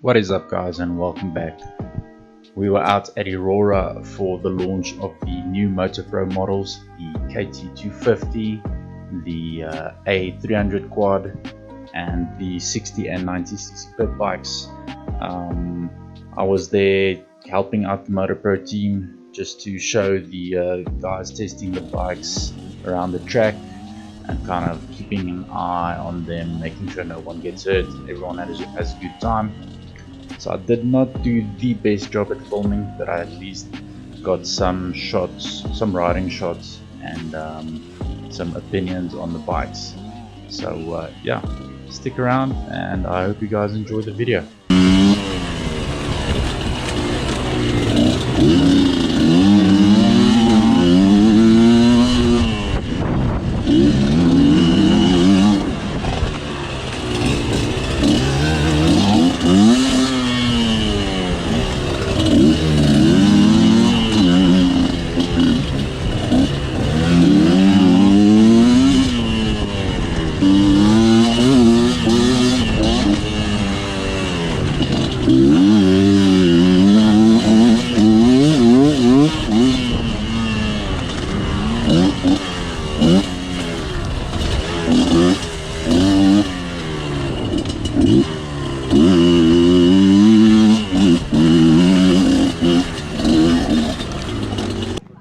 What is up, guys, and welcome back. We were out at ERORA for the launch of the new Moto Pro models, the KT250, the A300 quad, and the 60 and 90cc bikes. I was there helping out the Moto Pro team just to show the guys testing the bikes around the track and kind of keeping an eye on them, making sure no one gets hurt, everyone has a good time. So I did not do the best job at filming, but I at least got some shots, some riding shots, and some opinions on the bikes. So yeah, stick around and I hope you guys enjoy the video.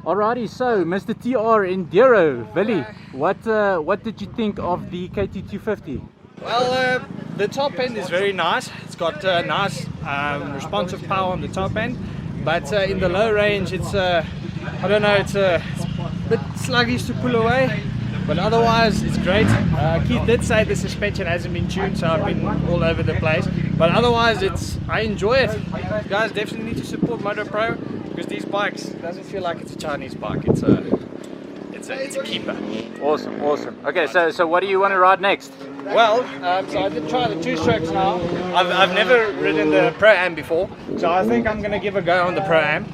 Alrighty, so Mr. TR Enduro, Billy, what did you think of the KT250? Well, the top end is very nice. It's got nice responsive power on the top end, but in the low range it's I don't know, it's a bit sluggish to pull away, but otherwise it's great. Keith did say the suspension hasn't been tuned, so I've been all over the place, but otherwise I enjoy it. You guys definitely need to support Moto Pro, because these bikes, it doesn't feel like it's a Chinese bike. It's a keeper. Awesome. Okay, so what do you want to ride next? Well, so I did try the two-strokes now. I've never ridden the Pro-Am before, so I think I'm going to give a go on the Pro-Am.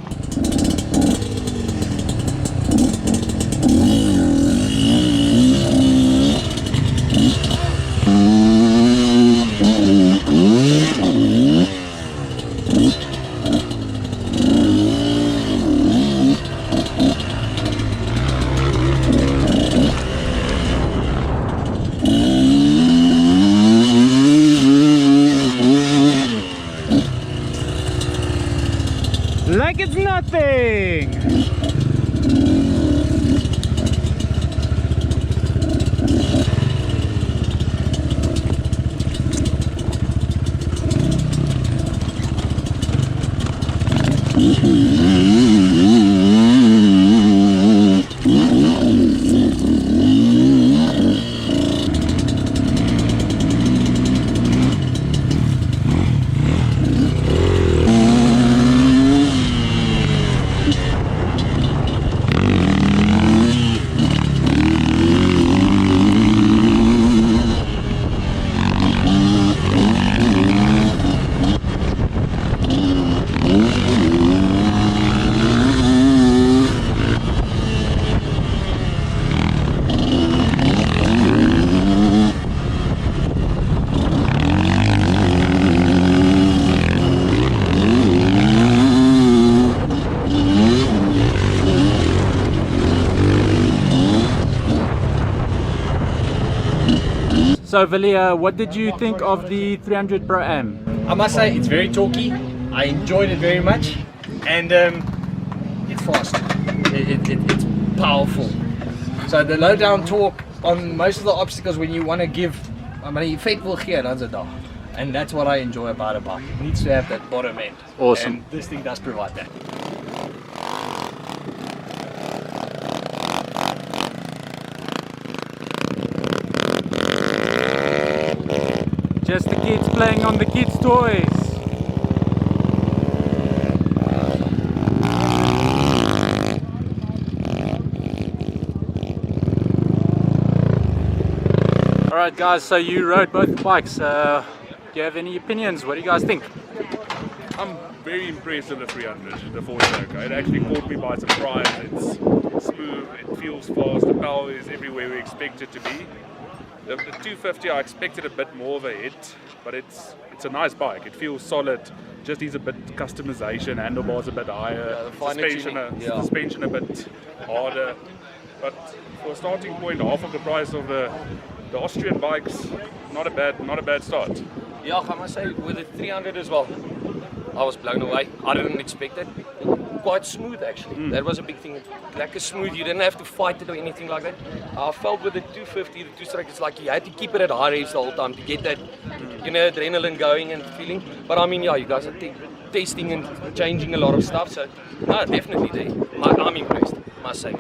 Like it's nothing! So Valia, what did you think of the 300 Pro-Am? I must say it's very talky. I enjoyed it very much, and it's fast. It's powerful. So the low down torque on most of the obstacles when you want to give, I mean, you vet wil gee, dan's dit daar. And that's what I enjoy about a bike. It needs to have that bottom end. Awesome. And this thing does provide that. Just the kids playing on the kids' toys. Alright guys, so you rode both bikes. Do you have any opinions? What do you guys think? I'm very impressed with the 300, the four-stroke. It actually caught me by surprise. It's smooth, it feels fast, the power is everywhere we expect it to be. The 250, I expected a bit more of a hit, but it's it's a nice bike. It feels solid. Just needs a bit customization. Handlebars a bit higher. Suspension a bit harder. But for a starting point, half of the price of the Austrian bikes, not a bad start. Yeah, I must say with the 300 as well, I was blown away. I didn't expect it. Quite smooth actually. That was a big thing. Like a smooth, you didn't have to fight it or anything like that. I felt with the 250, the two-stroke, it's like you had to keep it at high revs the whole time to get that, you know, adrenaline going and feeling. But I mean, yeah, you guys are testing and changing a lot of stuff, so no, definitely there. I'm impressed, must say.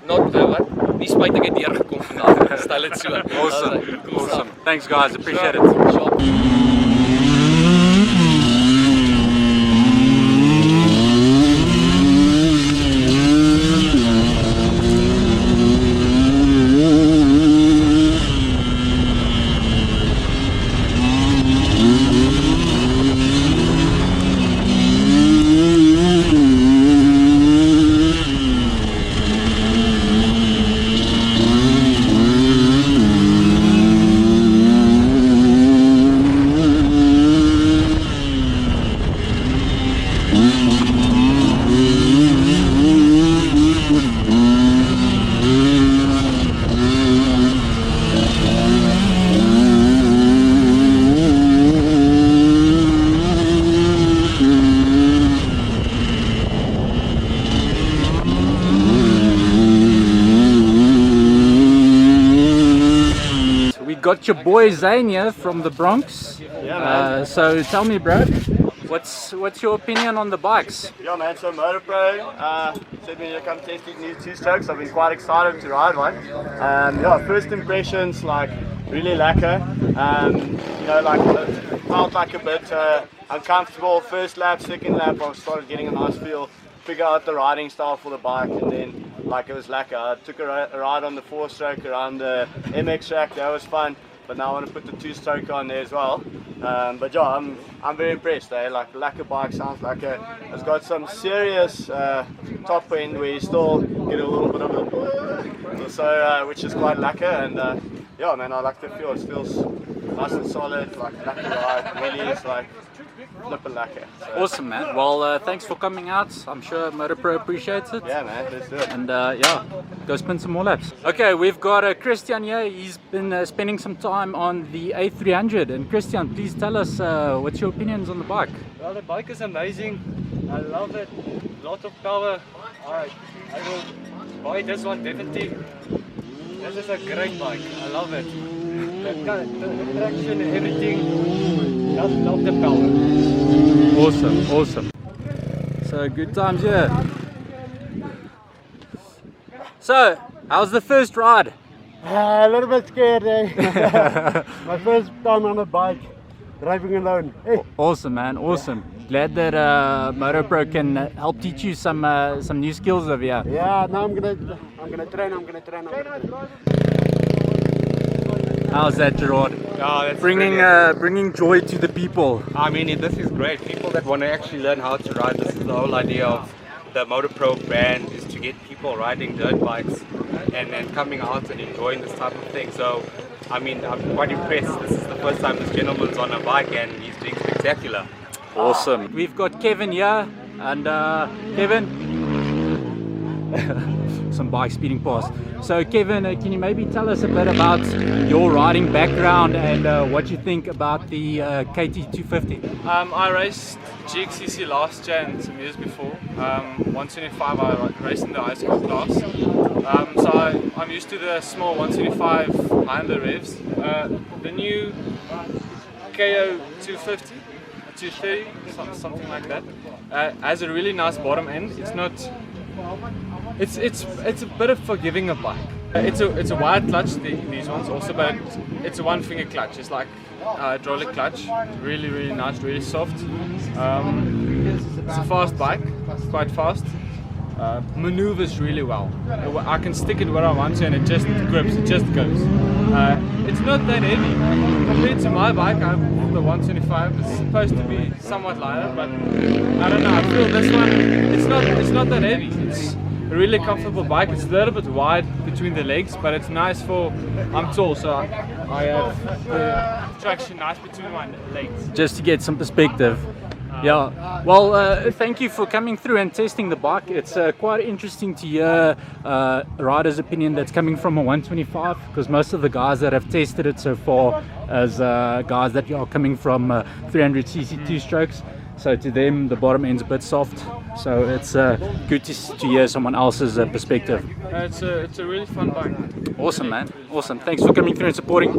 Not what? Die spyt ek het deurgekom vandag. Stel dit so. Awesome. Thanks guys, appreciate it. Got your boy Zane here from the Bronx. Yeah, man. So tell me, bro, what's your opinion on the bikes? Yeah, man. So Moto Pro said me to come test these new two-strokes. I've been quite excited to ride one. Yeah, first impressions, like really lacquer. You know, like felt like a bit uncomfortable. First lap, second lap, I started getting a nice feel. Figure out the riding style for the bike, and then like it was lacquer. I took a ride on the 4-stroke around the MX track. That was fun. But now I want to put the 2-stroke on there as well. But yeah, I'm very impressed. Like the lacquer bike sounds like it's got some serious top end where you still get a little bit of a so which is quite lacquer. And yeah, man, I like the feel. It feels nice and solid, like lacquer ride. Really is like flipping lacquer. So. Awesome, man. Well, thanks for coming out. I'm sure Moto Pro appreciates it. Yeah, man, let's do it. And yeah, go spin some more laps. Okay, we've got Christian here. He's been spending some time on the A300. And Christian, please tell us what's your opinions on the bike? Well, the bike is amazing. I love it. Lot of power. I will buy this one definitely. This is a great bike. I love it. The traction and everything. Love the power. Awesome. So good times here. So, how's the first ride? A little bit scared, eh? My first time on a bike, driving alone. Hey. Awesome, man. Awesome. Glad that Moto Pro can help teach you some new skills over here. Yeah, now I'm gonna train. How's that, Gerard? That's bringing joy to the people. I mean, this is great. People that want to actually learn how to ride, this is the whole idea of the Moto Pro brand, is to get people riding dirt bikes and then coming out and enjoying this type of thing. So, I mean, I'm quite impressed. This is the first time this gentleman's on a bike and he's doing spectacular. Awesome. We've got Kevin here, and Kevin, some bike speeding past. So Kevin, can you maybe tell us a bit about your riding background and what you think about the KT250? I raced GXCC last year and some years before. 125 I raced in the high school class. So I'm used to the small 125 high under revs. The new KO 250, 230, something like that, has a really nice bottom end. It's not. It's a bit of forgiving a bike. It's a wide clutch, these ones also, but it's a one-finger clutch. It's like hydraulic clutch, really nice, really soft. It's a fast bike, quite fast. Maneuvers really well. I can stick it where I want to and it just grips, it just goes. It's not that heavy. Compared to my bike, I have the 125. It's supposed to be somewhat lighter, but I don't know, I feel this one, it's not that heavy. a really comfortable bike. It's a little bit wide between the legs, but it's nice for, I'm tall, so I have the traction nice between my legs. Just to get some perspective. Yeah, well, thank you for coming through and testing the bike. It's quite interesting to hear a rider's opinion that's coming from a 125, because most of the guys that have tested it so far as guys that are coming from 300cc two-strokes. So to them, the bottom end's a bit soft. So it's good to hear someone else's perspective. It's a really fun bike. Awesome, man. Awesome. Thanks for coming through and supporting.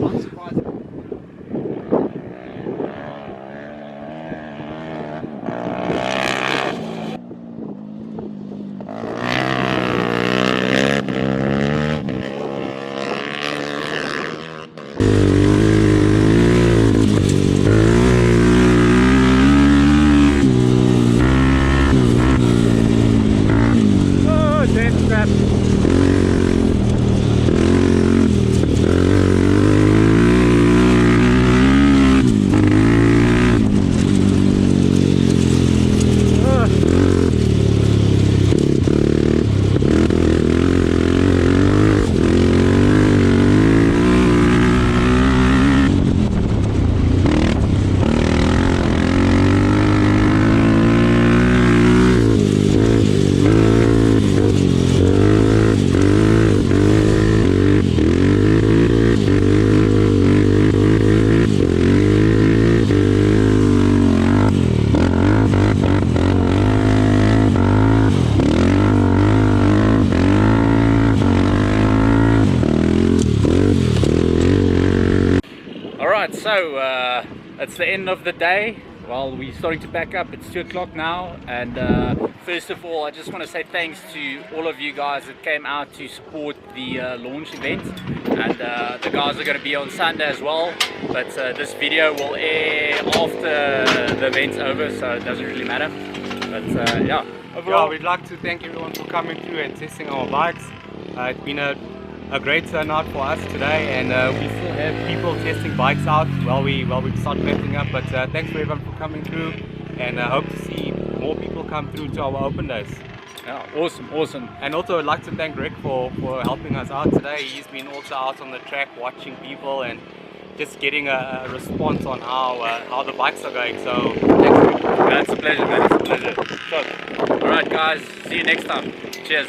So it's the end of the day. Well, we're starting to pack up. It's 2 o'clock now, and first of all, I just want to say thanks to all of you guys that came out to support the launch event, and the guys are going to be on Sunday as well, but this video will air after the event's over, so it doesn't really matter. But yeah, overall, we'd like to thank everyone for coming through and testing our bikes. It's been a great turnout for us today, and we still have people testing bikes out while we start wrapping up. But thanks for everyone for coming through, and I hope to see more people come through to our open days. Yeah, awesome. And also I'd like to thank Rick for helping us out today. He's been also out on the track watching people and just getting a response on how the bikes are going. So thanks, Rick. It's a pleasure, man. It's a pleasure. So, alright guys, see you next time. Cheers.